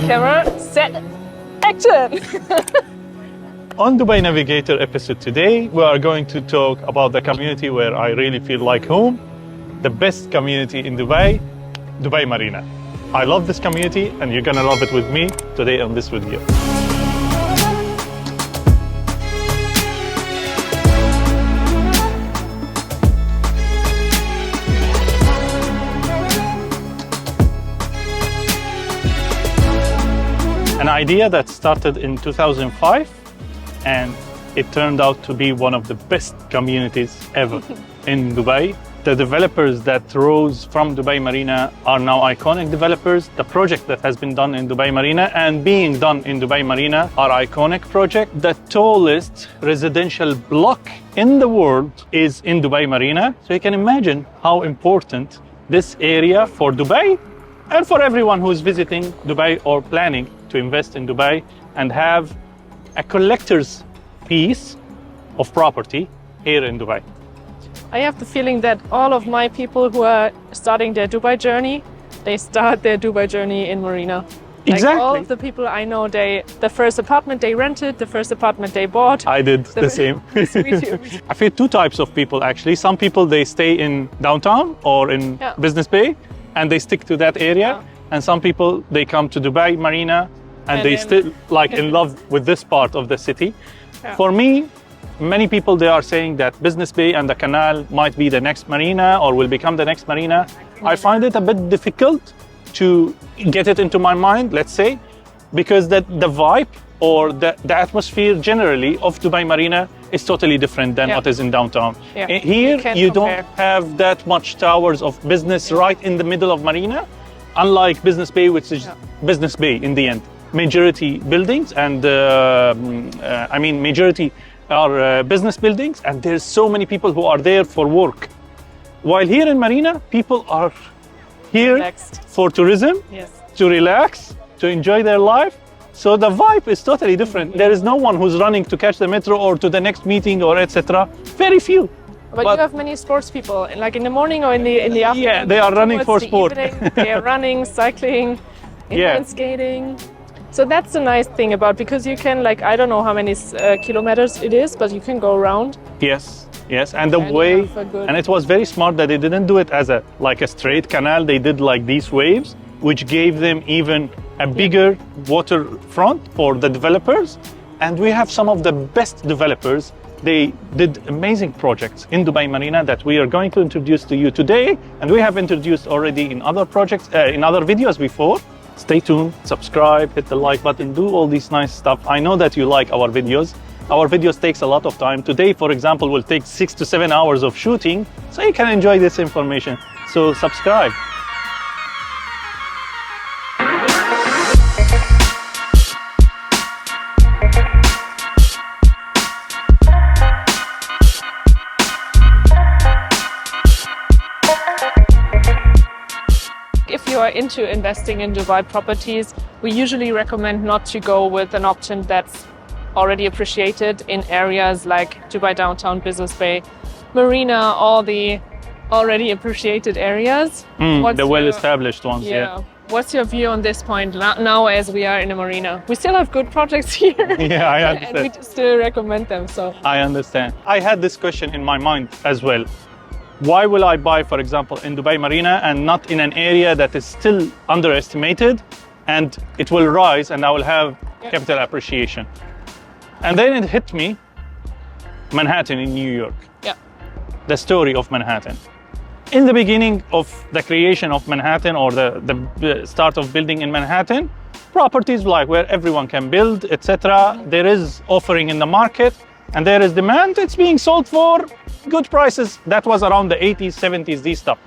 Camera, set, action! On Dubai Navigator episode today, we are going to talk about the community where I really feel like home, the best community in Dubai, Dubai Marina. I love this community and you're gonna love it with me today on this video. An idea that started in 2005 and it turned out to be one of the best communities ever in Dubai. The developers that rose from Dubai Marina are now iconic developers. The project that has been done in Dubai Marina and being done in Dubai Marina are iconic project. The tallest residential block in the world is in Dubai Marina. So you can imagine how important this area for Dubai and for everyone who's visiting Dubai or planning to invest in Dubai and have a collector's piece of property here in Dubai. I have the feeling that all of my people who are starting their Dubai journey, they start their Dubai journey in Marina. Exactly. Like all of the people I know, the first apartment they rented, the first apartment they bought. I did the same. I feel two types of people actually. Some people, they stay in downtown or in Business Bay and they stick to that area. And some people, they come to Dubai Marina and they still like in love with this part of the city. For me, many people, they are saying that Business Bay and the canal might be the next marina or will become the next marina. I find it a bit difficult to get it into my mind, let's say, because the vibe or the atmosphere generally of Dubai Marina is totally different than what is in downtown. Here, you don't have that much towers of business right in the middle of Marina, unlike Business Bay, which is Business Bay in the end. Majority buildings and majority are business buildings, and there's so many people who are there for work. While here in Marina, people are here for tourism, to relax, to enjoy their life. So the vibe is totally different. There is no one who's running to catch the metro or to the next meeting or etc. Very few. But you have many sports people, like in the morning or in the afternoon. Yeah, they are running for sport. They are running, cycling, inline skating. So that's the nice thing about, because you can, like, I don't know how many kilometers it is, but you can go around. Yes, and the way, and it was very smart that they didn't do it as a straight canal. They did like these waves, which gave them even a bigger waterfront for the developers. And we have some of the best developers. They did amazing projects in Dubai Marina that we are going to introduce to you today. And we have introduced already in other projects, in other videos before. Stay tuned, subscribe, hit the like button, do all these nice stuff. I know that you like our videos. Our videos takes a lot of time. Today, for example, will take 6 to 7 hours of shooting, so you can enjoy this information. So subscribe. If you are into investing in Dubai properties, we usually recommend not to go with an option that's already appreciated in areas like Dubai Downtown, Business Bay, Marina, all the already appreciated areas. The well-established ones, What's your view on this point now as we are in a marina? We still have good projects here. Yeah, I understand. And we still recommend them. So I understand. I had this question in my mind as well. Why will I buy, for example, in Dubai Marina and not in an area that is still underestimated and it will rise and I will have capital appreciation? And then it hit me, Manhattan in New York. The story of Manhattan. In the beginning of the creation of Manhattan or the start of building in Manhattan, properties like where everyone can build, etc. There is offering in the market and there is demand. It's being sold for good prices. That was around the 80s, 70s, these stuff.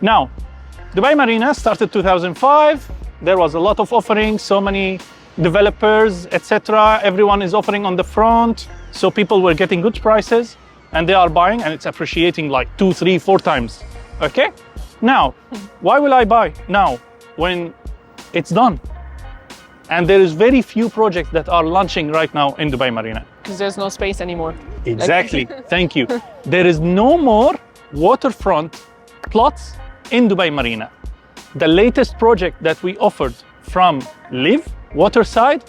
Now, Dubai Marina started 2005. There was a lot of offerings, so many developers, etc. Everyone is offering on the front. So people were getting good prices and they are buying and it's appreciating like 2, 3, 4 times. Okay? Now, why will I buy now when it's done? And there is very few projects that are launching right now in Dubai Marina. Because there's no space anymore. Exactly. Thank you. There is no more waterfront plots in Dubai Marina. The latest project that we offered from Live Waterside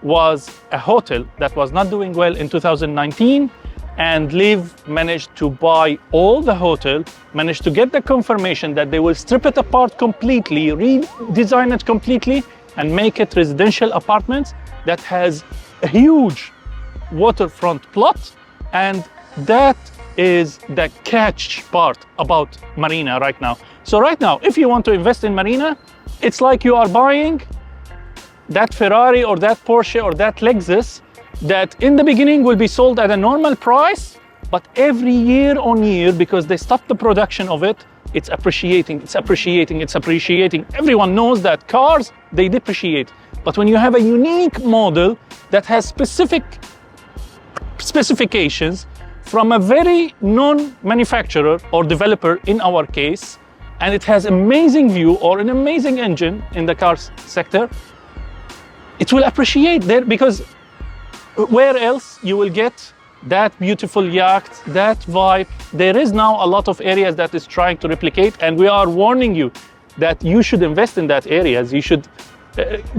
was a hotel that was not doing well in 2019, and Live managed to buy all the hotel, managed to get the confirmation that they will strip it apart completely, redesign it completely, and make it residential apartments that has a huge waterfront plot. And that is the catch part about Marina right now. So right now, if you want to invest in Marina, it's like you are buying that Ferrari or that Porsche or that Lexus that in the beginning will be sold at a normal price, but every year on year, because they stopped the production of it, it's appreciating, it's appreciating, it's appreciating. Everyone knows that cars, they depreciate. But when you have a unique model that has specific specifications from a very non-manufacturer or developer in our case, and it has amazing view or an amazing engine in the cars sector, it will appreciate there, because where else you will get that beautiful yacht, that vibe? There is now a lot of areas that is trying to replicate, and we are warning you that you should invest in that areas. You should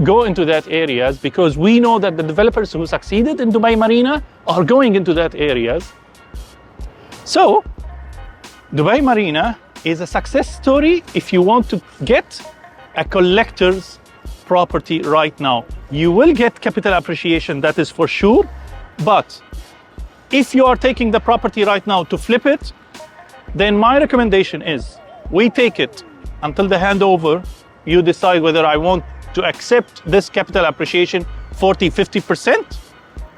go into that areas, because we know that the developers who succeeded in Dubai Marina are going into that areas. So Dubai Marina is a success story if you want to get a collector's property right now. You will get capital appreciation, that is for sure. But if you are taking the property right now to flip it, then my recommendation is we take it until the handover. You decide whether I want to accept this capital appreciation 40-50%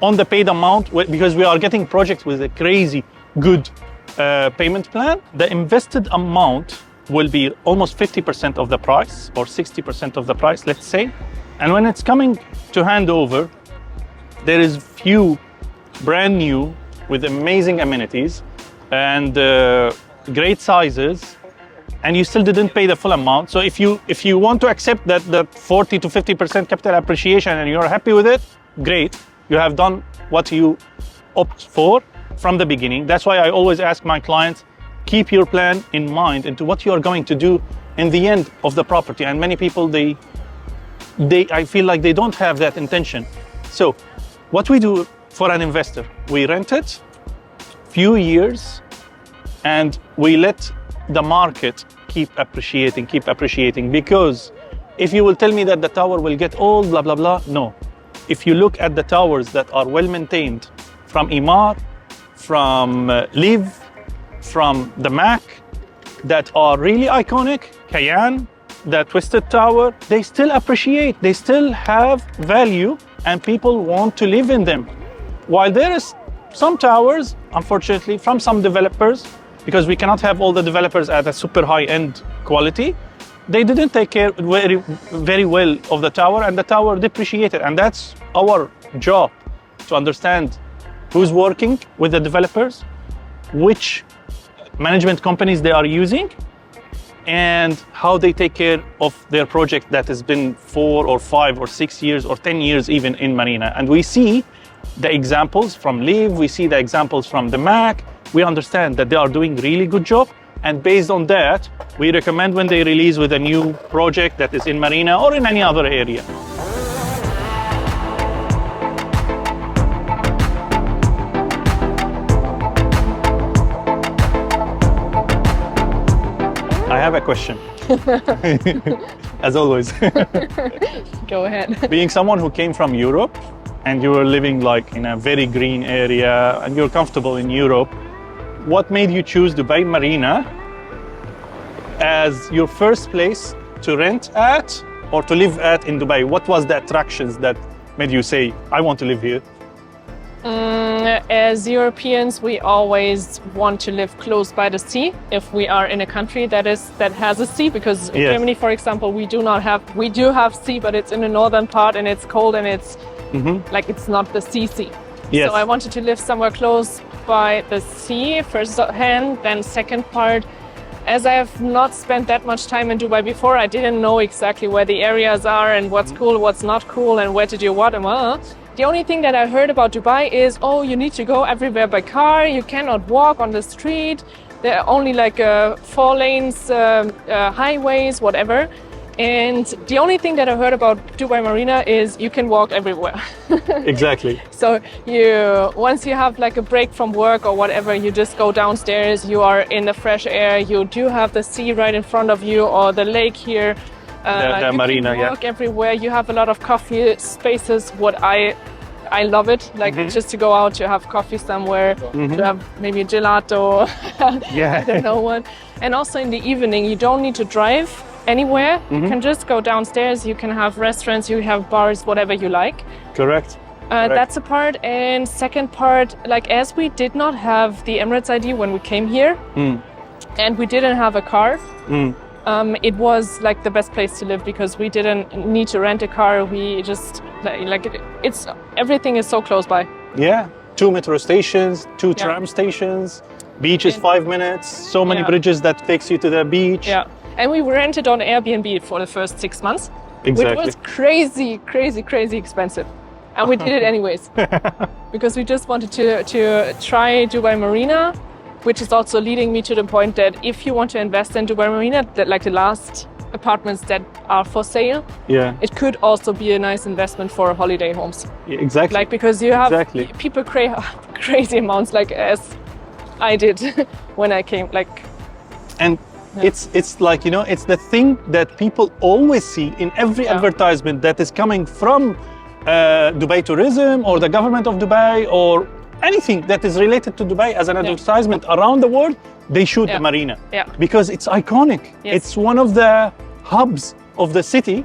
on the paid amount, because we are getting projects with a crazy good payment plan. The invested amount will be almost 50% of the price, or 60% of the price, let's say. And when it's coming to handover, there is few brand new with amazing amenities and great sizes, and you still didn't pay the full amount. So if you want to accept that 40-50% capital appreciation and you're happy with it, great. You have done what you opt for from the beginning. That's why I always ask my clients, keep your plan in mind into what you are going to do in the end of the property. And many people, I feel like they don't have that intention. So what we do for an investor, we rent it few years and we let the market keep appreciating. Because if you will tell me that the tower will get old, blah, blah, blah, no. If you look at the towers that are well maintained from Emaar, from Live, from the Mac, that are really iconic, Cayenne, the Twisted Tower, they still appreciate, they still have value, and people want to live in them. While there is some towers, unfortunately, from some developers, because we cannot have all the developers at a super high-end quality, they didn't take care very well of the tower, and the tower depreciated. And that's our job, to understand who's working with the developers, which management companies they are using, and how they take care of their project that has been 4 or 5 or 6 years or 10 years even in Marina. And we see the examples from Live, we see the examples from the Mac. We understand that they are doing really good job, and based on that, we recommend when they release with a new project that is in Marina or in any other area. I have a question, as always. Go ahead. Being someone who came from Europe, and you were living like in a very green area, and you're comfortable in Europe, what made you choose Dubai Marina as your first place to rent at or to live at in Dubai? What was the attractions that made you say, I want to live here? As Europeans, we always want to live close by the sea if we are in a country that has a sea, because in Germany, for example, we do have sea, but it's in the northern part and it's cold and it's like it's not the sea. Yes. So I wanted to live somewhere close by the sea first hand. Then second part, as I have not spent that much time in Dubai before, I didn't know exactly where the areas are and what's cool, what's not cool, and where to do what and what. The only thing that I heard about Dubai is, oh, you need to go everywhere by car, you cannot walk on the street, There are only like 4 lanes, highways, whatever. And the only thing that I heard about Dubai Marina is you can walk everywhere. Exactly. So once you have like a break from work or whatever, you just go downstairs, you are in the fresh air, you do have the sea right in front of you or the lake here. The you marina, can walk everywhere. You have a lot of coffee spaces. I love it, like just to go out to have coffee somewhere, to have maybe a gelato, I don't know what. And also in the evening, you don't need to drive anywhere. You can just go downstairs, you can have restaurants, you have bars, whatever you like. Correct. That's a part. And second part, like as we did not have the Emirates ID when we came here, and we didn't have a car, it was like the best place to live because we didn't need to rent a car. We just it's everything is so close by. Yeah, 2 metro stations, 2 tram stations, beach is 5 minutes, so many bridges that takes you to the beach. Yeah, and we rented on Airbnb for the first 6 months, Exactly. which was crazy expensive. And we did it anyways because we just wanted to try Dubai Marina, which is also leading me to the point that if you want to invest in Dubai Marina, that like the last apartments that are for sale, it could also be a nice investment for holiday homes. Exactly. Like because you have people crazy amounts, like as I did when I came. And it's like, you know, it's the thing that people always see in every advertisement that is coming from Dubai Tourism or the government of Dubai or anything that is related to Dubai as an advertisement around the world, they shoot the marina because it's iconic. It's one of the hubs of the city,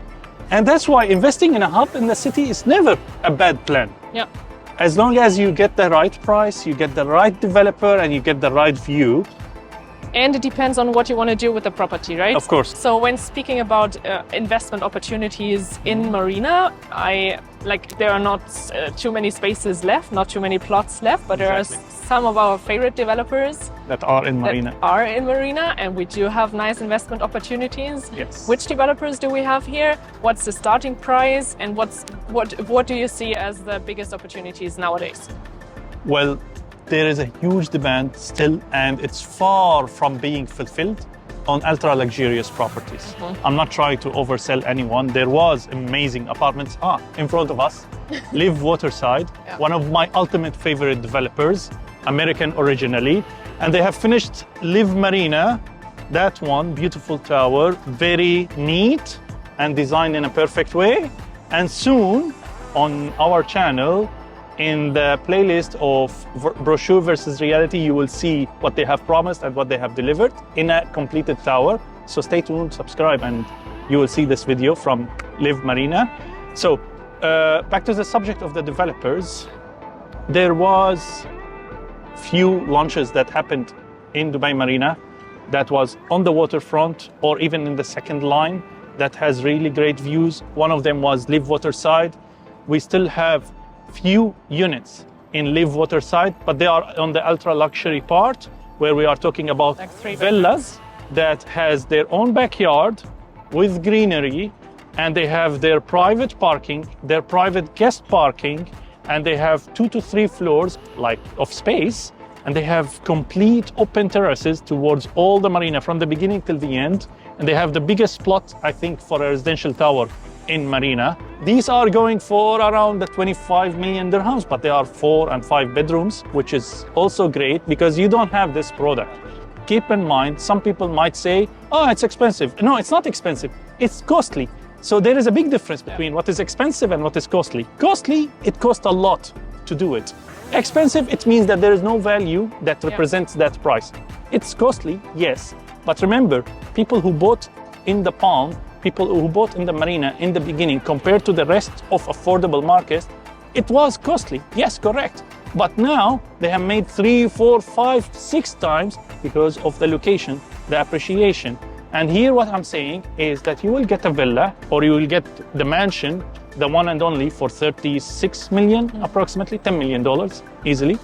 and that's why investing in a hub in the city is never a bad plan. As long as you get the right price, you get the right developer, and you get the right view. And it depends on what you want to do with the property, right? Of course. So when speaking about investment opportunities in Marina, there are not too many spaces left, not too many plots left, but there are some of our favorite developers that are in Marina. And we do have nice investment opportunities. Yes. Which developers do we have here? What's the starting price? And what do you see as the biggest opportunities nowadays? Well, there is a huge demand still, and it's far from being fulfilled on ultra luxurious properties. I'm not trying to oversell anyone. There was amazing apartments in front of us. Live Waterside, one of my ultimate favorite developers, American originally, and they have finished Live Marina. That one, beautiful tower, very neat and designed in a perfect way. And soon on our channel, in the playlist of Brochure versus Reality, you will see what they have promised and what they have delivered in a completed tower. So stay tuned, subscribe, and you will see this video from Live Marina. So back to the subject of the developers. There was few launches that happened in Dubai Marina that was on the waterfront or even in the second line that has really great views. One of them was Live Waterside. We still have few units in Live Waterside, but they are on the ultra luxury part where we are talking about like villas that has their own backyard with greenery, and they have their private parking, their private guest parking, and they have 2 to 3 floors of space, and they have complete open terraces towards all the marina from the beginning till the end, and they have the biggest plot, I think, for a residential tower in Marina. These are going for around the 25 million dirhams, but they are 4 and 5 bedrooms, which is also great because you don't have this product. Keep in mind, some people might say, oh, it's expensive. No, it's not expensive. It's costly. So there is a big difference between what is expensive and what is costly. Costly, it costs a lot to do it. Expensive, it means that there is no value that represents that price. It's costly, yes. But remember, people who bought in the Palm, people who bought in the Marina in the beginning compared to the rest of affordable markets, it was costly. Yes, correct. But now they have made 3, 4, 5, 6 times because of the location, the appreciation. And here what I'm saying is that you will get a villa or you will get the mansion, the one and only, for 36 million, approximately $10 million easily.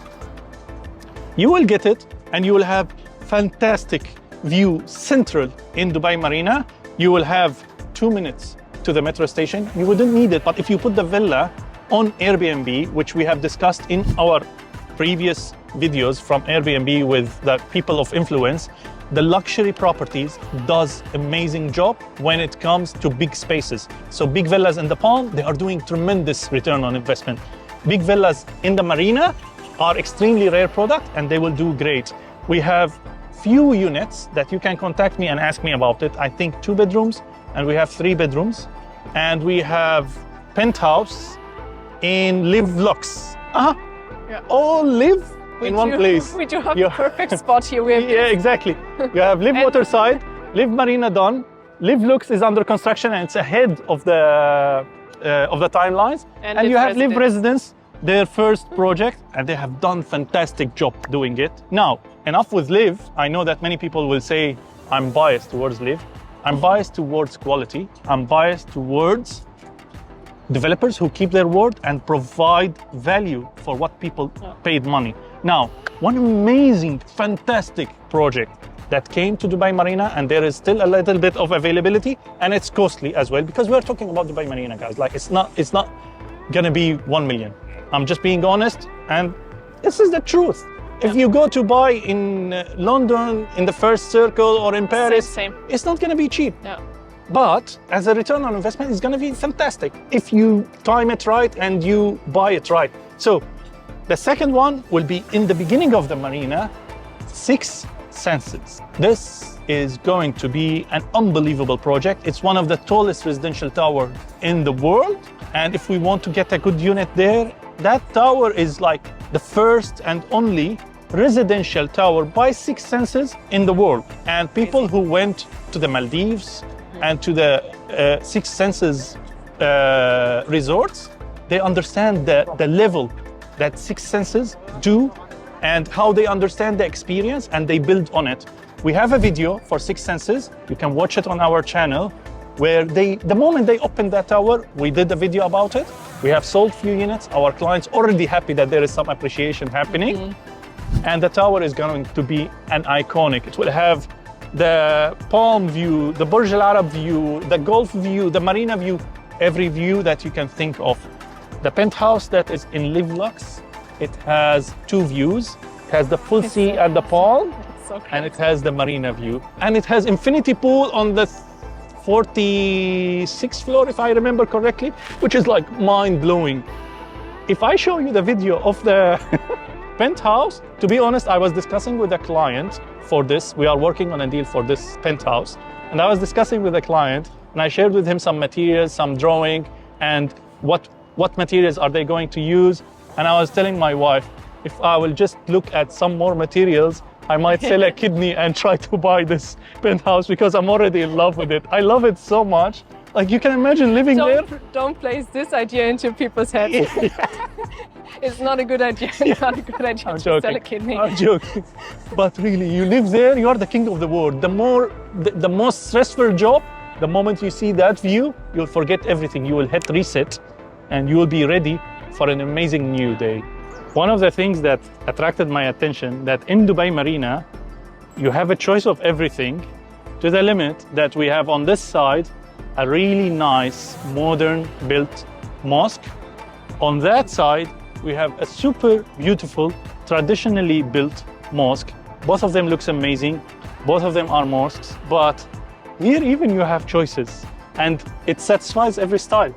You will get it and you will have fantastic view central in Dubai Marina. You will have 2 minutes to the metro station. You wouldn't need it, but if you put the villa on Airbnb, which we have discussed in our previous videos from Airbnb with the people of influence, the luxury properties does amazing job when it comes to big spaces. So big villas in the Palm, they are doing tremendous return on investment. Big villas in the Marina are extremely rare product and they will do great. We have few units that you can contact me and ask me about it. I think 2 bedrooms and we have 3 bedrooms. And we have penthouse in Live Lux. Yeah. All live in one place. We do have a perfect spot here. Yeah, exactly. You have Live Waterside, Live Marina done, Live Lux is under construction and it's ahead of the timelines. And you have Live Residence, their first project, and they have done fantastic job doing it. Now, enough with Live. I know that many people will say I'm biased towards Live. I'm biased towards quality. I'm biased towards developers who keep their word and provide value for what people paid money. Now, one amazing, fantastic project that came to Dubai Marina, and there is still a little bit of availability, and it's costly as well, because we're talking about Dubai Marina, guys. Like, it's not gonna be 1 million. I'm just being honest, and this is the truth. If you go to buy in London, in the First Circle, or in Paris, same. It's not gonna be cheap. Yeah. But as a return on investment, it's gonna be fantastic if you time it right and you buy it right. So the second one will be in the beginning of the Marina, 6 Senses. This is going to be an unbelievable project. It's one of the tallest residential towers in the world. And if we want to get a good unit there, that tower is like the first and only residential tower by 6 Senses in the world. And people who went to the Maldives and to the 6 Senses resorts, they understand the level that 6 Senses do and how they understand the experience, and they build on it. We have a video for 6 Senses. You can watch it on our channel, where the moment they opened that tower, we did a video about it. We have sold few units. Our clients already happy that there is some appreciation happening. And the tower is going to be an iconic. It will have the Palm view, the Burj Al Arab view, the Gulf view, the Marina view, every view that you can think of. The penthouse that is in Live Lux, it has 2 views. It has the full sea and the Palm, and it has the Marina view. And it has infinity pool on the 46th floor, if I remember correctly, which is like mind-blowing. If I show you the video of the penthouse, to be honest, I was discussing with a client for this. We are working on a deal for this penthouse. And I was discussing with a client, and I shared with him some materials, some drawing, and what materials are they going to use. And I was telling my wife, if I will just look at some more materials, I might sell a kidney and try to buy this penthouse, because I'm already in love with it. I love it so much. Like, you can imagine living there. Don't place this idea into people's heads. It's not a good idea. It's not a good idea I'm to joking. sell a kidney. I'm joking. But really, you live there, you are the king of the world. The most stressful job, the moment you see that view, you'll forget everything. You will hit reset and you will be ready for an amazing new day. One of the things that attracted my attention, that in Dubai Marina, you have a choice of everything, to the limit that we have on this side a really nice modern built mosque. On that side, we have a super beautiful traditionally built mosque. Both of them looks amazing. Both of them are mosques, but here even you have choices, and it satisfies every style.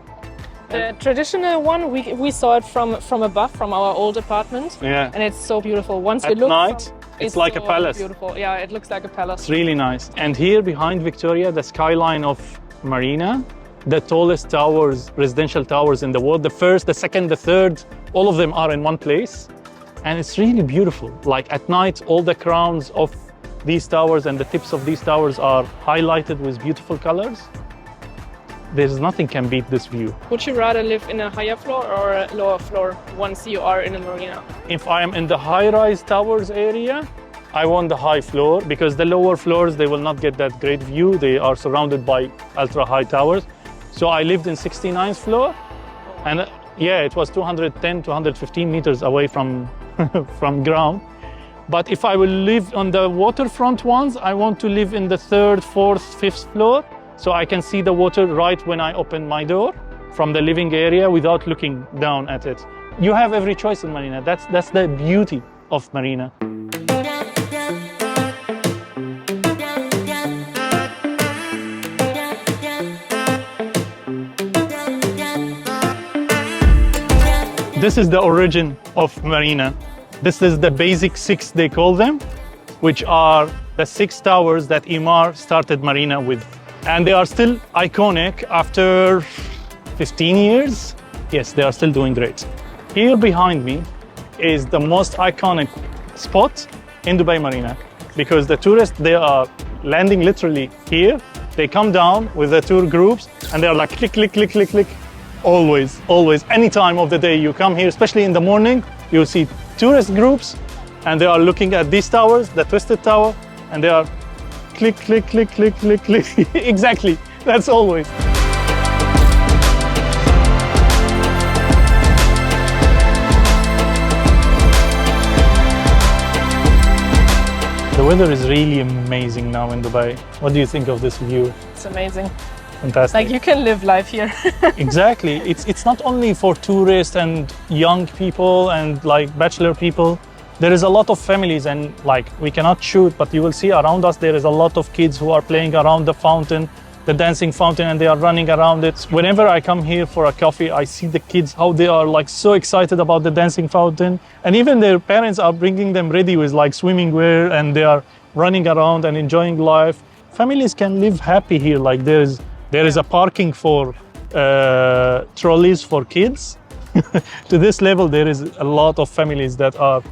The traditional one, we saw it from above, from our old apartment. Yeah. And it's so beautiful. Once At you look night, it's like so a palace. Beautiful. Yeah, it looks like a palace. It's really nice. And here behind Victoria, the skyline of Marina, the tallest towers, residential towers in the world, the first, the second, the third, all of them are in one place. And it's really beautiful. Like at night, all the crowns of these towers and the tips of these towers are highlighted with beautiful colors. There's nothing can beat this view. Would you rather live in a higher floor or a lower floor once you are in a marina? If I am in the high-rise towers area, I want the high floor, because the lower floors, they will not get that great view. They are surrounded by ultra-high towers. So I lived in 69th floor, and yeah, it was 210, 215 meters away from, from ground. But if I will live on the waterfront ones, I want to live in the 3rd, 4th, 5th floor, so I can see the water right when I open my door from the living area without looking down at it. you have every choice in Marina. That's the beauty of Marina. This is the origin of Marina. This is the basic six, they call them, which are the 6 towers that Emaar started Marina with. And they are still iconic after 15 years. Yes, they are still doing great. Here behind me is the most iconic spot in Dubai Marina, because the tourists, they are landing literally here. They come down with the tour groups and they are like click, click, click, click, click. Always, always, any time of the day you come here, especially in the morning, you'll see tourist groups and they are looking at these towers, the Twisted Tower, and they are click, click, click, click, click, click. Exactly, that's always. The weather is really amazing now in Dubai. What do you think of this view? It's amazing. Fantastic. Like you can live life here. Exactly. It's not only for tourists and young people and like bachelor people. There is a lot of families, and like we cannot shoot, but you will see around us there is a lot of kids who are playing around the fountain, the dancing fountain, and they are running around it. Whenever I come here for a coffee, I see the kids, how they are like so excited about the dancing fountain. And even their parents are bringing them ready with like swimming wear, and they are running around and enjoying life. Families can live happy here. Like there is a parking for trolleys for kids. To this level, there is a lot of families that are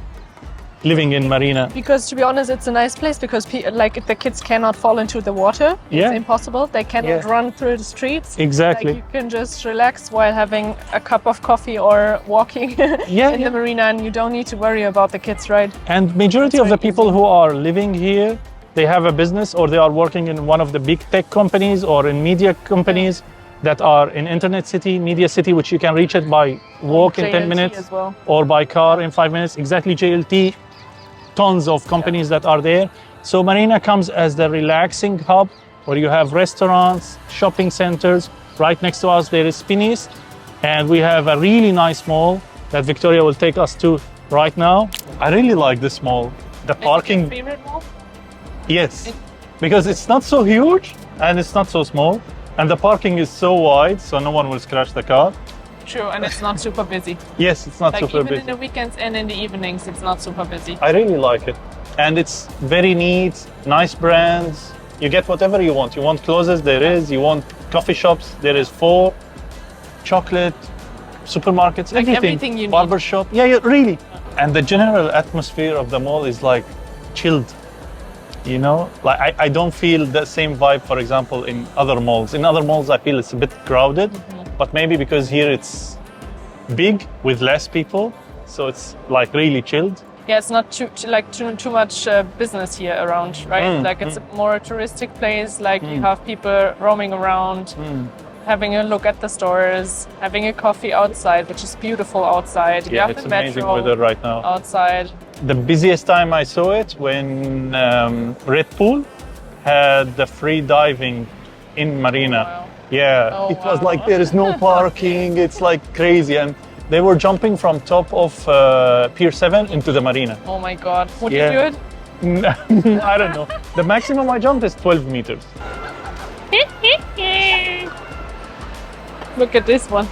living in Marina. Because to be honest, it's a nice place because like the kids cannot fall into the water. Yeah. It's impossible. They cannot run through the streets. Exactly. Like you can just relax while having a cup of coffee or walking in the marina, and you don't need to worry about the kids, right? And majority of the people who are living here, they have a business or they are working in one of the big tech companies or in media companies that are in Internet City, Media City, which you can reach it by walk in 10 minutes as well. or by car in 5 minutes. Exactly, JLT, tons of companies that are there. So Marina comes as the relaxing hub where you have restaurants, shopping centers. Right next to us, there is Spinist, and we have a really nice mall that Victoria will take us to right now. I really like this mall. The parking. Your favorite mall? Yes, because it's not so huge and it's not so small, and the parking is so wide, so no one will scratch the car. True, and it's not super busy. Yes, it's not Like super even busy. in the weekends and in the evenings, it's not super busy. I really like it, and it's very neat, nice brands. You get whatever you want. You want clothes, there is. You want coffee shops, there is 4. Chocolate, supermarkets, Like everything you need. Barber shop. Yeah, really. And the general atmosphere of the mall is like chilled. You know, like I don't feel the same vibe, for example, in other malls. In other malls, I feel it's a bit crowded, but maybe because here it's big with less people, so it's like really chilled. Yeah, it's not too much business here around, right? Like it's more a touristic place. Like you have people roaming around, having a look at the stores, having a coffee outside, which is beautiful outside. You Yeah, have it's the amazing metro weather right now. outside. The busiest time I saw it when Red Pool had the free diving in Marina. Wow. Yeah, Oh, it was wow. like there is no parking. It's like crazy, and they were jumping from top of Pier 7 into the marina. Oh my God. Would Yeah. you do it? I don't know. The maximum I jumped is 12 meters. Look at this one.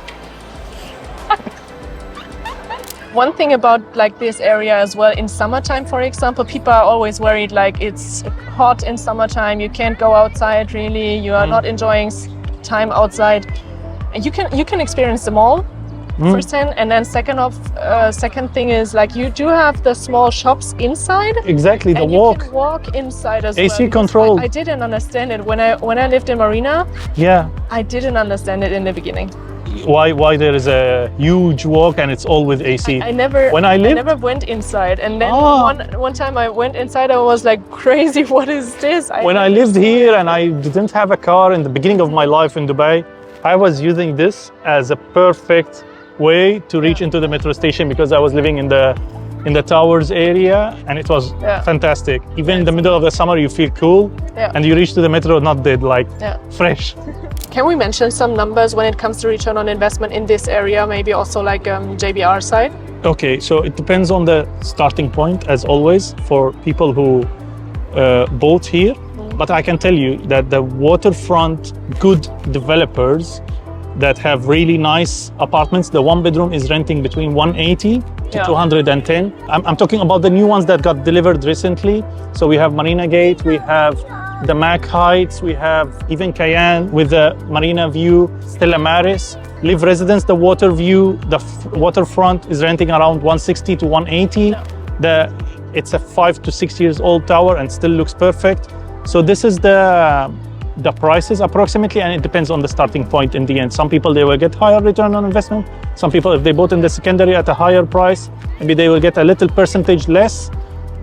One thing about like this area as well, in summertime, for example, people are always worried like it's hot in summertime, you can't go outside really, you are not enjoying time outside. And you can experience them all firsthand, and then second thing is like you do have the small shops inside. Exactly, the and walk. you can walk inside as well. AC because controlled. I didn't understand it when I lived in Marina. Yeah. I didn't understand it in the beginning. Why there is a huge walk and it's all with AC? I never went inside, and then one time I went inside, I was like crazy. What is this? When I lived here and I didn't have a car in the beginning of my life in Dubai, I was using this as a perfect way to reach into the metro station because I was living in the towers area, and it was fantastic. Even in the middle of the summer, you feel cool, and you reach to the metro not dead, like fresh. Can we mention some numbers when it comes to return on investment in this area, maybe also like JBR side? Okay, so it depends on the starting point, as always, for people who bought here. But I can tell you that the waterfront good developers that have really nice apartments, the one bedroom is renting between 180 to 210. I'm talking about the new ones that got delivered recently. So we have Marina Gate, we have the Mac Heights, we have even Cayenne with the Marina View, Stella Maris. Live Residence, the Water View, the waterfront is renting around 160 to 180. It's a 5 to 6 years old tower and still looks perfect. So this is the prices approximately, and it depends on the starting point in the end. Some people, they will get higher return on investment. Some people, if they bought in the secondary at a higher price, maybe they will get a little percentage less,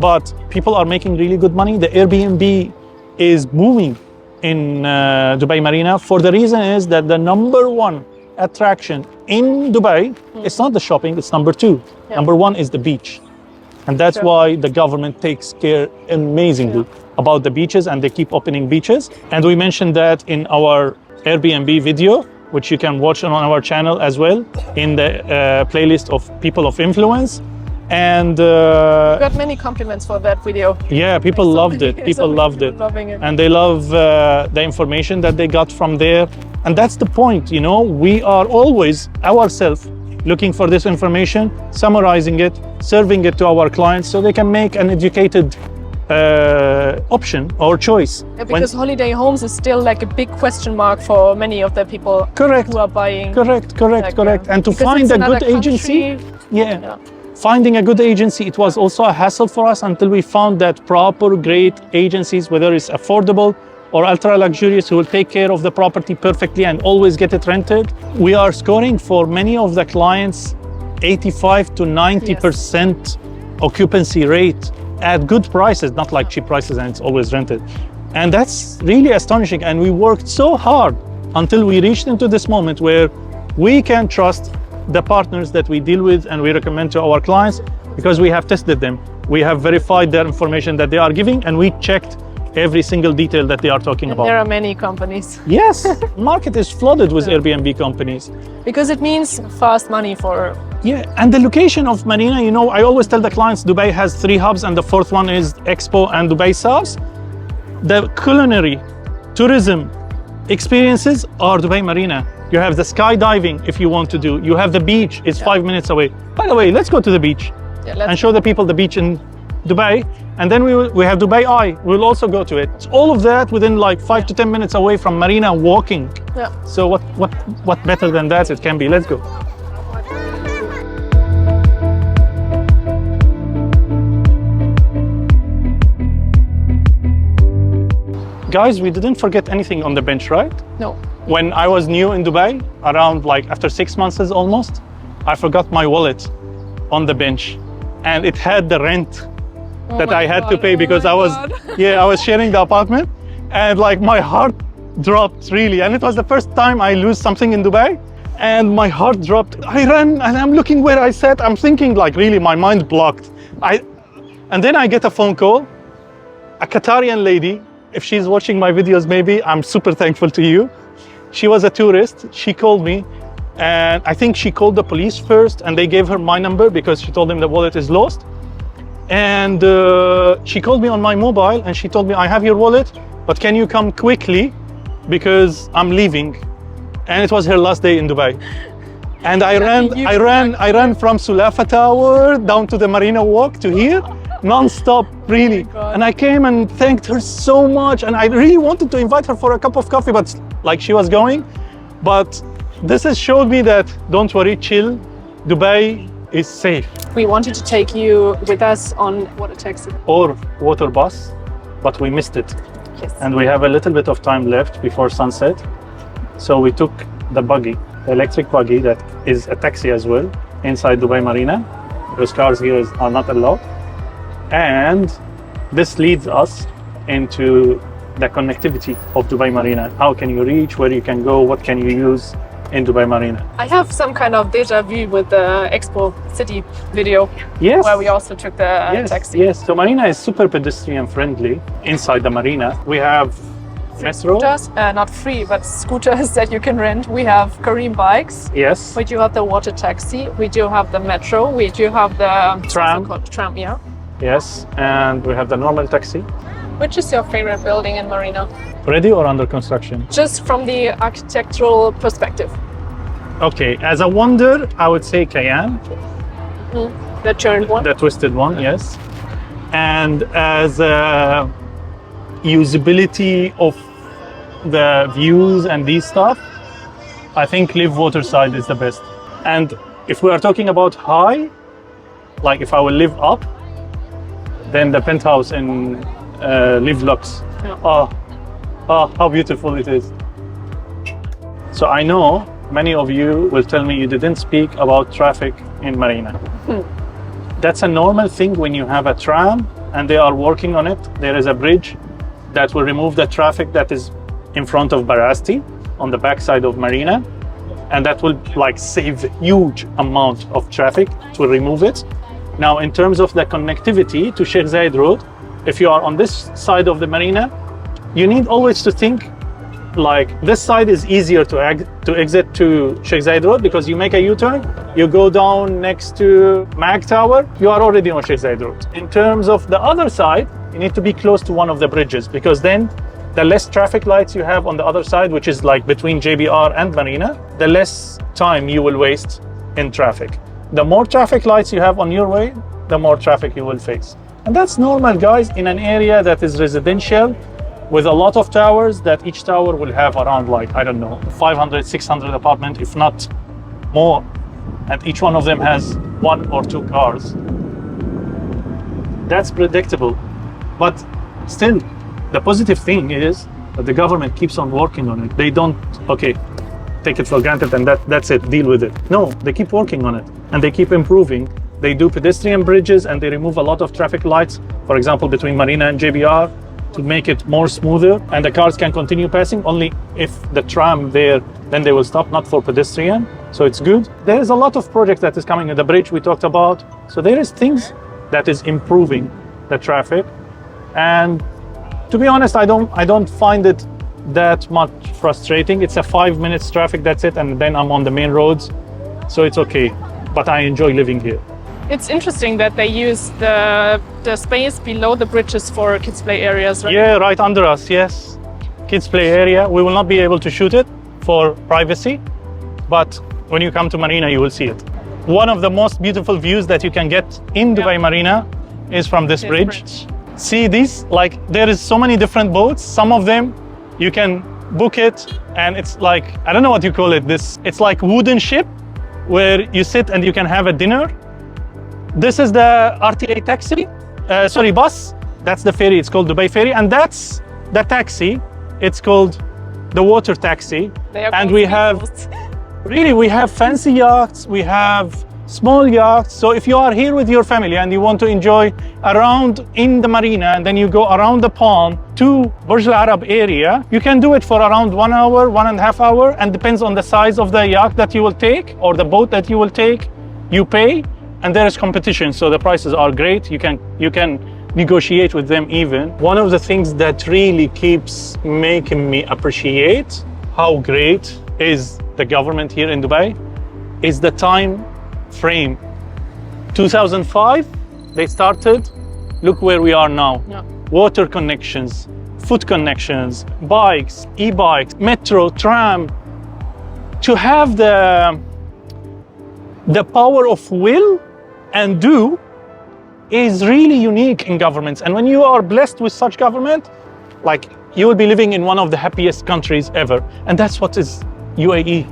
but people are making really good money. The Airbnb is booming in Dubai Marina for the reason is that the number one attraction in Dubai, it's not the shopping, it's number two. Number one is the beach. And that's why the government takes care amazingly about the beaches, and they keep opening beaches. And we mentioned that in our Airbnb video, which you can watch on our channel as well, in the playlist of People of Influence. And we got many compliments for that video. Yeah, people loved it. People loved it. Loving it. And they love the information that they got from there. And that's the point, you know, we are always ourselves looking for this information, summarizing it, serving it to our clients so they can make an educated option or choice. Yeah, because holiday homes is still like a big question mark for many of the people who are buying. Correct. And to find a good agency, finding a good agency, it was also a hassle for us until we found that proper, great agencies, whether it's affordable or ultra luxurious, who will take care of the property perfectly and always get it rented. We are scoring for many of the clients 85 to 90% occupancy rate at good prices, not like cheap prices and it's always rented. And that's really astonishing. And we worked so hard until we reached into this moment where we can trust the partners that we deal with and we recommend to our clients because we have tested them. We have verified their information that they are giving, and we checked every single detail that they are talking about. There are many companies. Yes, market is flooded with Airbnb companies. Because it means fast money for... Yeah, and the location of Marina, you know, I always tell the clients Dubai has 3 hubs and the 4th one is Expo and Dubai South. The culinary, tourism experiences are Dubai Marina. You have the skydiving if you want to do. You have the beach, it's 5 minutes away. By the way, let's go to the beach and show the people the beach in Dubai. And then we have Dubai Eye. We'll also go to it. It's all of that within like 5 to 10 minutes away from Marina walking. Yeah. So what better than that it can be? Let's go. Guys, we didn't forget anything on the bench, right? No. When I was new in Dubai, around like after 6 months almost, I forgot my wallet on the bench, and it had the rent that I had to pay because I was sharing the apartment, and like my heart dropped really. And it was the first time I lose something in Dubai, and my heart dropped. I ran and I'm looking where I sat. I'm thinking like really my mind blocked. And then I get a phone call, a Qatarian lady. If she's watching my videos, maybe, I'm super thankful to you. She was a tourist. She called me, and I think she called the police first, and they gave her my number because she told them the wallet is lost. And she called me on my mobile and she told me, I have your wallet, but can you come quickly because I'm leaving. And it was her last day in Dubai. And I ran from Sulafa Tower down to the Marina Walk to here, non-stop, really. And I came and thanked her so much. And I really wanted to invite her for a cup of coffee, but like she was going. But this has showed me that don't worry, chill, Dubai is safe. We wanted to take you with us on water taxi or water bus, but we missed it. Yes. And we have a little bit of time left before sunset. So we took the buggy, the electric buggy that is a taxi as well, inside Dubai Marina. Those cars here are not allowed. And this leads us into the connectivity of Dubai Marina. How can you reach, where you can go, what can you use in Dubai Marina? I have some kind of deja vu with the Expo City video, yes, where we also took the taxi. Yes, so Marina is super pedestrian friendly inside the marina. We have metro. Scooters, not free, but scooters that you can rent. We have Kareem bikes. Yes. We do have the water taxi. We do have the metro. We do have the Tram. Tram, yeah. Yes, and we have the normal taxi. Which is your favorite building in Marina? Ready or under construction? Just from the architectural perspective. Okay, as a wonder, I would say Cayenne. The turned one. The twisted one, yes. And as a usability of the views and these stuff, I think Live Waterside is the best. And if we are talking about high, like if I will live up, then the penthouse in Live Lux. Yeah. Oh, how beautiful it is. So I know many of you will tell me you didn't speak about traffic in Marina. That's a normal thing when you have a tram and they are working on it. There is a bridge that will remove the traffic that is in front of Barasti on the backside of Marina. And that will like save a huge amount of traffic to remove it. Now, in terms of the connectivity to Sheikh Zayed Road, if you are on this side of the Marina, you need always to think like this side is easier to exit to Sheikh Zayed Road because you make a U-turn, you go down next to Mag Tower, you are already on Sheikh Zayed Road. In terms of the other side, you need to be close to one of the bridges because then the less traffic lights you have on the other side, which is like between JBR and Marina, the less time you will waste in traffic. The more traffic lights you have on your way, the more traffic you will face. And that's normal, guys, in an area that is residential with a lot of towers, that each tower will have around like, I don't know, 500, 600 apartments, if not more. And each one of them has 1 or 2 cars. That's predictable. But still, the positive thing is that the government keeps on working on it. They don't, okay, take it for granted and that's it, deal with it. No, they keep working on it and they keep improving. They do pedestrian bridges and they remove a lot of traffic lights, for example, between Marina and JBR to make it more smoother, and the cars can continue passing only if the tram there, then they will stop, not for pedestrian. So it's good. There is a lot of projects that is coming. The bridge we talked about. So there is things that is improving the traffic. And to be honest, I don't find it that much frustrating. It's a 5 minutes traffic, that's it, and then I'm on the main roads. So it's okay, but I enjoy living here. It's interesting that they use the space below the bridges for kids' play areas, right? Yeah, right under us, yes. Kids' play area. We will not be able to shoot it for privacy, but when you come to Marina, you will see it. One of the most beautiful views that you can get in Dubai Marina is from this bridge. See this? Like, there is so many different boats. Some of them, you can book it, and it's like, I don't know what you call it. It's like wooden ship where you sit and you can have a dinner. This is the RTA taxi, bus. That's the ferry, it's called Dubai Ferry. And that's the taxi, it's called the water taxi. And we have, really, we have fancy yachts, we have small yachts. So if you are here with your family and you want to enjoy around in the Marina and then you go around the Palm to Burj Al Arab area, you can do it for around 1 hour, 1.5 hours, and depends on the size of the yacht that you will take or the boat that you will take, you pay. And there is competition, so the prices are great. You can negotiate with them even. One of the things that really keeps making me appreciate how great is the government here in Dubai is the time frame. 2005, they started. Look where we are now. Yeah. Water connections, foot connections, bikes, e-bikes, metro, tram. To have the power of will and do is really unique in governments. And when you are blessed with such government, like, you will be living in one of the happiest countries ever. And that's what is UAE.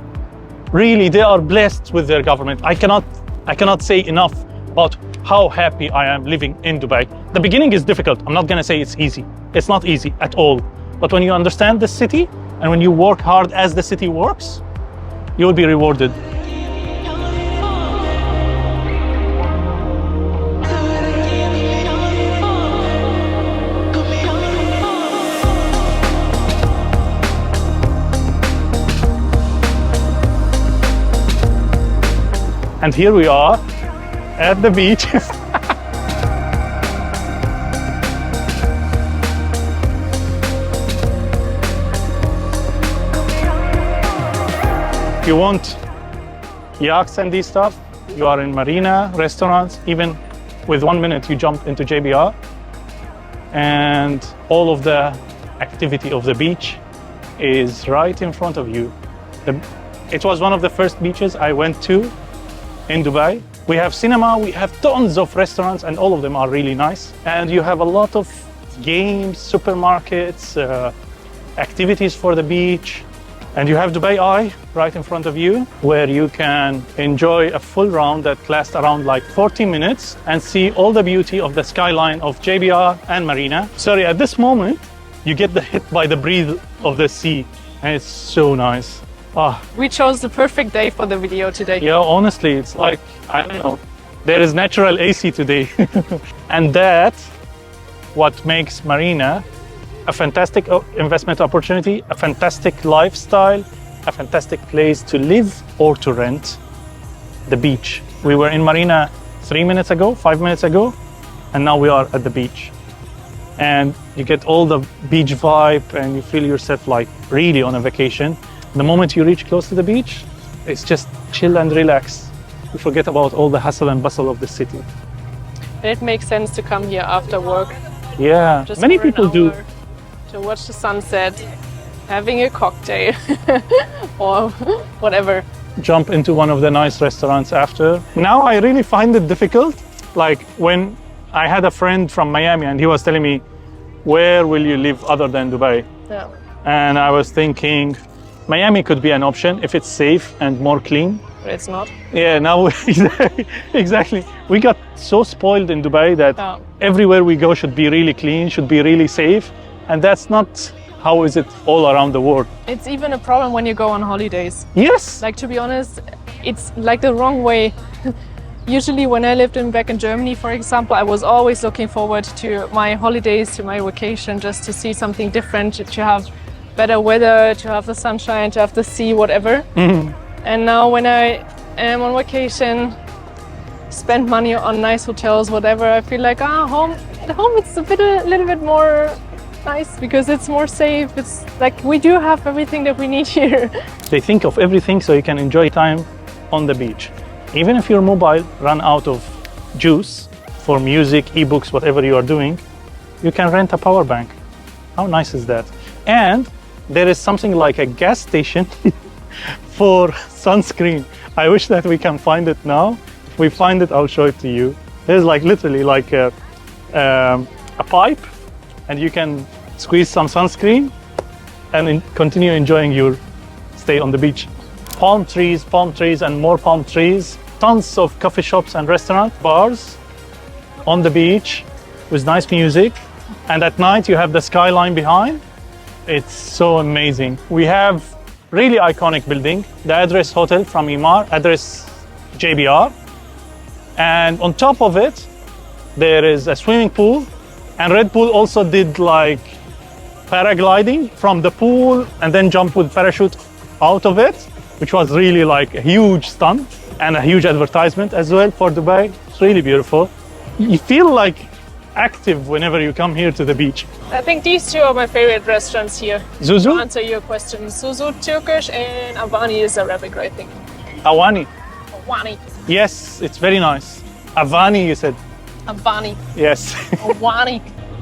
Really, they are blessed with their government. I cannot say enough about how happy I am living in Dubai. The beginning is difficult. I'm not gonna say it's easy. It's not easy at all. But when you understand the city and when you work hard as the city works, you will be rewarded. And here we are at the beach. If you want yachts and these stuff, you are in Marina, restaurants, even with 1 minute you jump into JBR. And all of the activity of the beach is right in front of you. It was one of the first beaches I went to in Dubai. We have cinema, we have tons of restaurants, and all of them are really nice. And you have a lot of games, supermarkets, activities for the beach. And you have Dubai Eye right in front of you, where you can enjoy a full round that lasts around like 40 minutes and see all the beauty of the skyline of JBR and Marina. Sorry, at this moment, you get hit by the breeze of the sea, and it's so nice. Ah. We chose the perfect day for the video today. Yeah, honestly, it's like, I don't know, there is natural AC today. And that's what makes Marina a fantastic investment opportunity, a fantastic lifestyle, a fantastic place to live or to rent. The beach. We were in Marina 3 minutes ago, 5 minutes ago, and now we are at the beach. And you get all the beach vibe and you feel yourself like really on a vacation. The moment you reach close to the beach, it's just chill and relax. You forget about all the hustle and bustle of the city. And it makes sense to come here after work. Yeah, Just many for an people do. hour to watch the sunset, having a cocktail or whatever. Jump into one of the nice restaurants after. Now I really find it difficult. Like when I had a friend from Miami and he was telling me, where will you live other than Dubai? Yeah. And I was thinking, Miami could be an option if it's safe and more clean. But it's not. Yeah, now exactly. We got so spoiled in Dubai that Yeah. everywhere we go should be really clean, should be really safe. And that's not how is it all around the world. It's even a problem when you go on holidays. Yes. Like, to be honest, it's like the wrong way. Usually when I lived back in Germany, for example, I was always looking forward to my holidays, to my vacation, just to see something different, to have better weather, to have the sunshine, to have the sea, whatever. Mhm. And now when I am on vacation, spend money on nice hotels, whatever, I feel like, at home it's a little bit more nice because it's more safe. It's like we do have everything that we need here. They think of everything so you can enjoy time on the beach. Even if your mobile run out of juice for music, ebooks, whatever you are doing, you can rent a power bank. How nice is that? And there is something like a gas station for sunscreen. I wish that we can find it now. If we find it, I'll show it to you. There's like literally like a pipe, and you can squeeze some sunscreen and continue enjoying your stay on the beach. Palm trees and more palm trees. Tons of coffee shops and restaurant bars on the beach with nice music. And at night you have the skyline behind. It's so amazing. We have really iconic building, the Address Hotel from Emaar, Address JBR. And on top of it, there is a swimming pool. And Red Bull also did like paragliding from the pool and then jump with parachute out of it, which was really like a huge stunt and a huge advertisement as well for Dubai. It's really beautiful. You feel like active whenever you come here to the beach. I think these two are my favorite restaurants here. To Zuzu? answer your question, Zuzu Turkish and Avani is Arabic, I think. Awani. Awani. Yes, it's very nice. Avani, you said. Avani. Yes. Awani.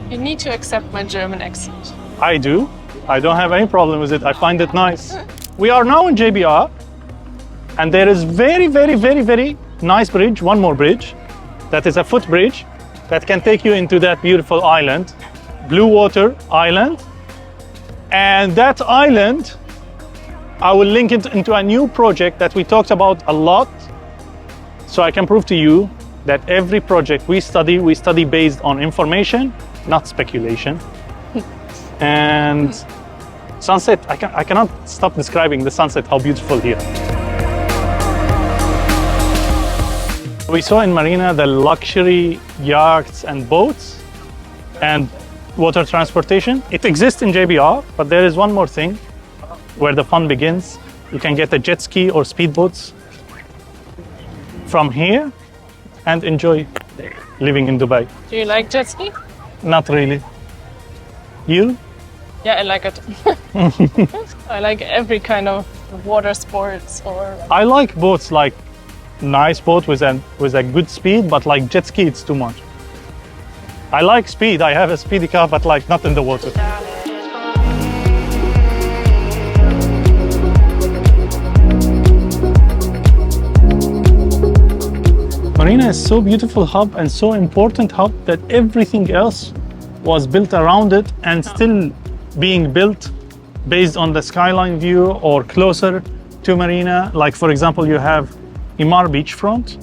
You need to accept my German accent. I do. I don't have any problem with it. I find it nice. We are now in JBR, and there is very, very, very, very nice bridge, one more bridge, that is a footbridge that can take you into that beautiful island, Blue Water Island. And that island, I will link it into a new project that we talked about a lot. So I can prove to you that every project we study based on information, not speculation. And sunset, I cannot stop describing the sunset, how beautiful here. We saw in Marina the luxury yachts and boats and water transportation. It exists in JBR, but there is one more thing where the fun begins. You can get a jet ski or speedboats from here and enjoy living in Dubai. Do you like jet ski? Not really. You? Yeah, I like it. I like every kind of water sports or... I like boats, like nice boat with a good speed, but like jet ski, it's too much. I like speed. I have a speedy car, but like not in the water. Marina is so beautiful hub and so important hub that everything else was built around it and still being built based on the skyline view or closer to Marina. Like for example, you have Emaar beachfront.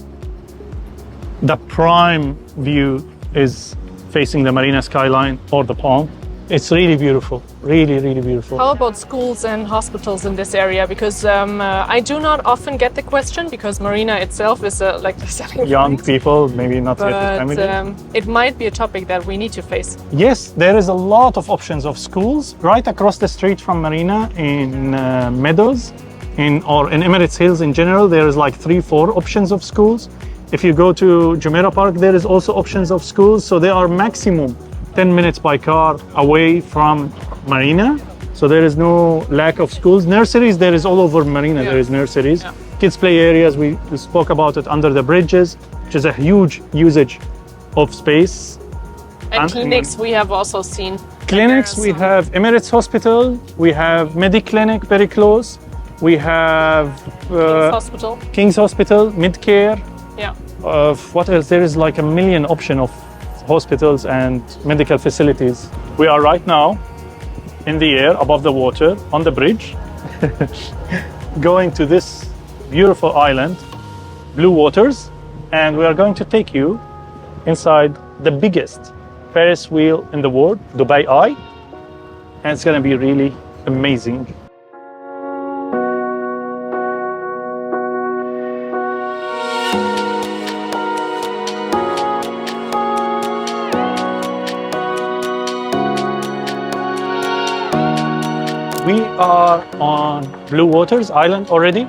The prime view is facing the Marina skyline or the Palm. It's really beautiful, really, really beautiful. How about schools and hospitals in this area? Because I do not often get the question, because Marina itself is like the setting Young point. people, maybe not yet But family. it might be a topic that we need to face. Yes, there is a lot of options of schools right across the street from Marina in Meadows, or in Emirates Hills in general. There is like 3-4 options of schools. If you go to Jumeirah Park, there is also options of schools. So they are maximum 10 minutes by car away from Marina. So there is no lack of schools. Nurseries, there is all over Marina, there is nurseries. Yeah. Kids play areas, we spoke about it under the bridges, which is a huge usage of space. And clinics we have also seen. Clinics, we have Emirates Hospital, we have Mediclinic very close, we have King's Hospital. King's Hospital, Midcare. Yeah. What else? There is like a million option of hospitals and medical facilities. We are right now in the air above the water on the bridge going to this beautiful island, Blue Waters, and we are going to take you inside the biggest Ferris wheel in the world, Dubai Eye, and it's going to be really amazing. We are on Blue Waters Island already.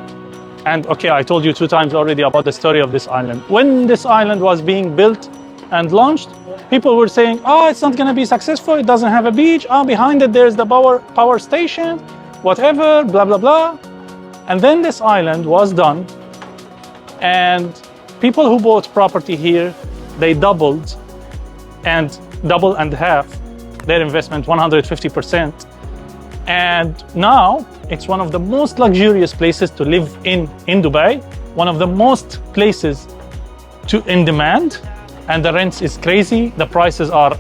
And okay, I told you 2 times already about the story of this island. When this island was being built and launched, people were saying, oh, it's not gonna be successful, it doesn't have a beach, oh, behind it there's the power station, whatever, blah, blah, blah. And then this island was done, and people who bought property here, they double and half their investment, 150%. And now it's one of the most luxurious places to live in Dubai, one of the most places in demand, and the rents is crazy. The prices are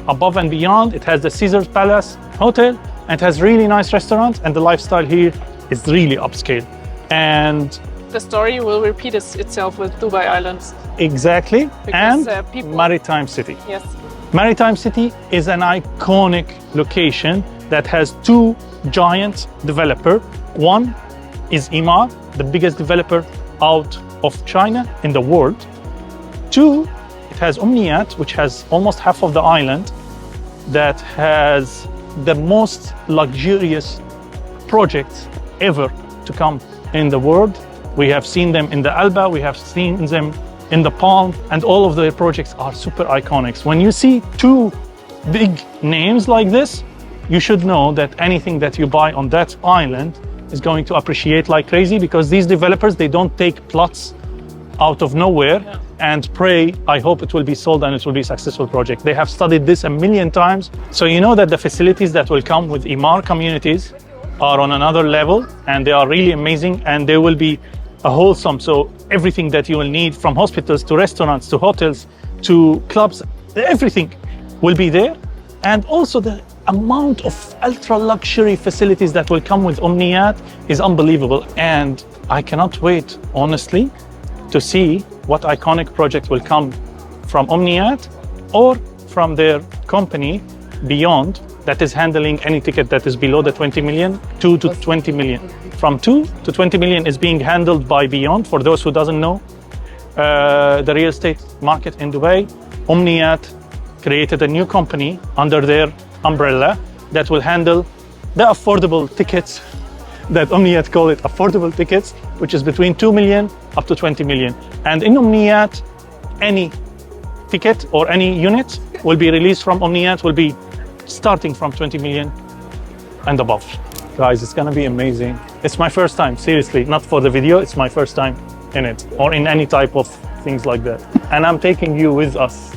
above and beyond. It has the Caesar's Palace Hotel, and it has really nice restaurants, and the lifestyle here is really upscale. And the story will repeat itself with Dubai Islands. Exactly, Because, and people... Maritime City. Yes. Maritime City is an iconic location that has 2 giant developers. One is Emaar, the biggest developer out of China in the world. 2, it has Omniyat, which has almost half of the island, that has the most luxurious projects ever to come in the world. We have seen them in the Alba, we have seen them in the Palm, and all of their projects are super iconic. When you see 2 big names like this, you should know that anything that you buy on that island is going to appreciate like crazy, because these developers, they don't take plots out of nowhere and pray, I hope it will be sold and it will be a successful project. They have studied this a million times. So you know that the facilities that will come with Emaar communities are on another level, and they are really amazing, and they will be a wholesome. So everything that you will need, from hospitals to restaurants to hotels to clubs, everything will be there. And also the amount of ultra luxury facilities that will come with Omniyat is unbelievable. And I cannot wait, honestly, to see what iconic project will come from Omniyat or from their company Beyond, that is handling any ticket that is below the 20 million, 2 to 20 million. From 2 to 20 million is being handled by Beyond. For those who doesn't know, the real estate market in Dubai, Omniyat created a new company under their umbrella that will handle the affordable tickets that Omniyat call it affordable tickets, which is between 2 million up to 20 million. And in Omniyat, any ticket or any unit will be released from Omniyat will be starting from 20 million and above. Guys, it's gonna be amazing. It's my first time, seriously, not for the video, it's my first time in it or in any type of things like that. And I'm taking you with us.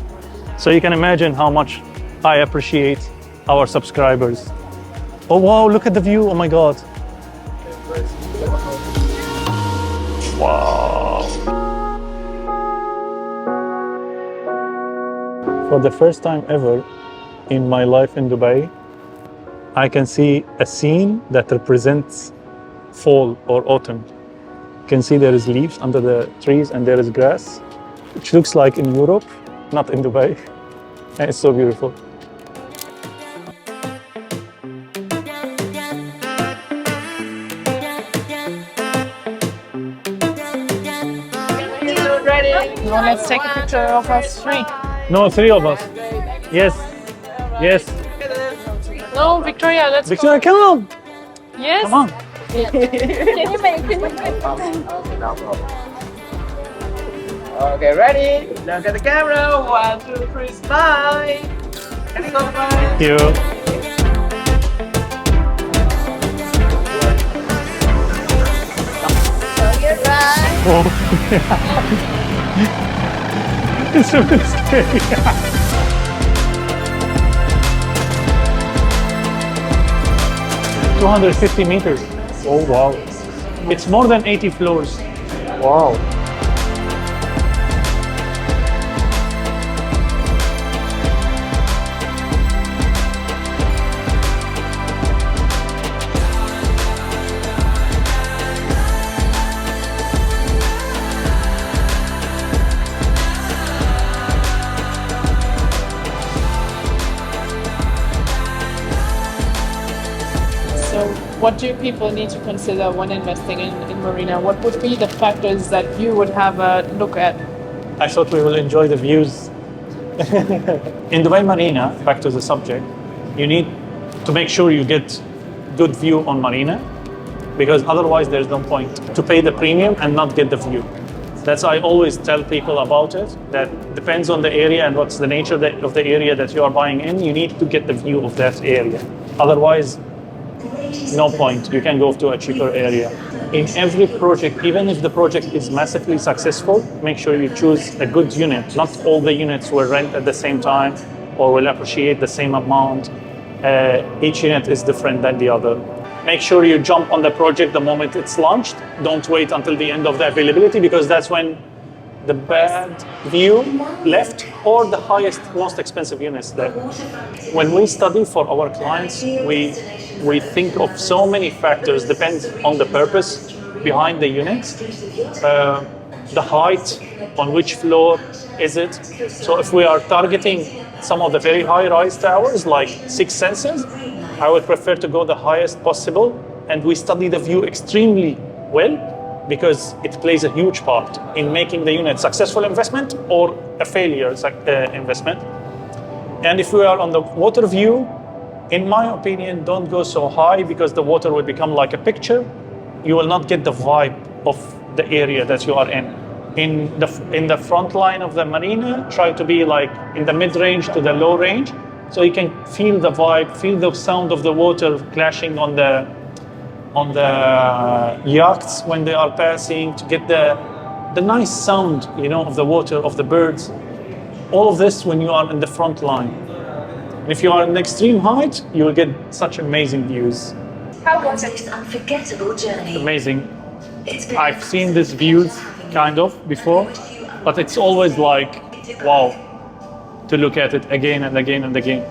So you can imagine how much I appreciate our subscribers. Oh wow, look at the view, oh my God. Wow. For the first time ever in my life in Dubai, I can see a scene that represents fall or autumn. You can see there is leaves under the trees and there is grass, which looks like in Europe, not in Dubai. And it's so beautiful. Well, let's take a picture of us three. No, three of us. Yes, yes. No, Victoria, let's Victoria, come on. Yes. Come on. Can you make Okay, ready? Look at the camera. 1, 2, 3, smile. Can you go by? Thank you. Oh, it's a mistake. 250 meters. Oh wow. It's more than 80 floors. Wow. So what do people need to consider when investing in Marina? What would be the factors that you would have a look at? I thought we will enjoy the views. In Dubai Marina, back to the subject, you need to make sure you get good view on Marina, because otherwise there's no point to pay the premium and not get the view. That's I always tell people about it, that depends on the area and what's the nature of the area that you are buying in. You need to get the view of that area. Otherwise, no point. You can go to a cheaper area. In every project, even if the project is massively successful, make sure you choose a good unit. Not all the units will rent at the same time or will appreciate the same amount. Each unit is different than the other. Make sure you jump on the project the moment it's launched. Don't wait until the end of the availability, because that's when the bad view left or the highest, most expensive units left. When we study for our clients, we think of so many factors, depends on the purpose behind the units. The height, on which floor is it? So if we are targeting some of the very high-rise towers, like 6 senses, I would prefer to go the highest possible, and we study the view extremely well, because it plays a huge part in making the unit successful investment or a failure investment. And if we are on the water view, in my opinion, don't go so high, because the water will become like a picture. You will not get the vibe of the area that you are in. In the front line of the marina, try to be like in the mid-range to the low range, so you can feel the vibe, feel the sound of the water clashing on the yachts when they are passing, to get the nice sound, you know, of the water, of the birds. All of this when you are in the front line. And if you are in the extreme height, you will get such amazing views. How was this unforgettable journey? Amazing. I've seen these views kind of before, but it's always like, wow, to look at it again and again and again.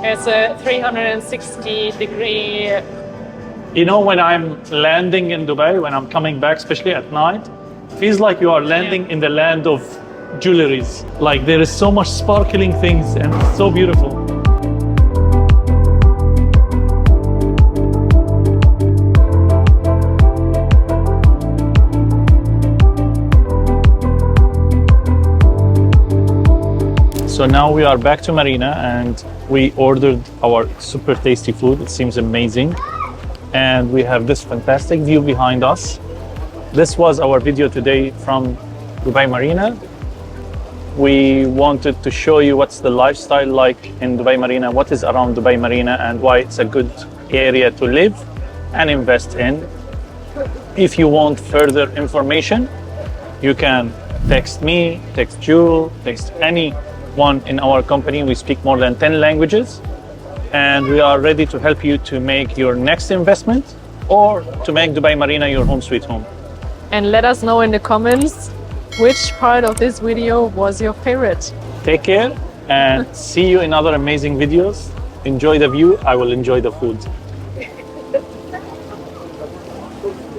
It's a 360-degree. You know, when I'm landing in Dubai, when I'm coming back, especially at night, it feels like you are landing in the land of jewelries. Like there is so much sparkling things and it's so beautiful. So now we are back to Marina and we ordered our super tasty food. It seems amazing. And we have this fantastic view behind us. This was our video today from Dubai Marina. We wanted to show you what's the lifestyle like in Dubai Marina, what is around Dubai Marina, and why it's a good area to live and invest in. If you want further information, you can text me, text you, text anyone in our company. We speak more than 10 languages, and we are ready to help you to make your next investment or to make Dubai Marina your home sweet home. And let us know in the comments which part of this video was your favorite. Take care and see you in other amazing videos. Enjoy the view. I will enjoy the food.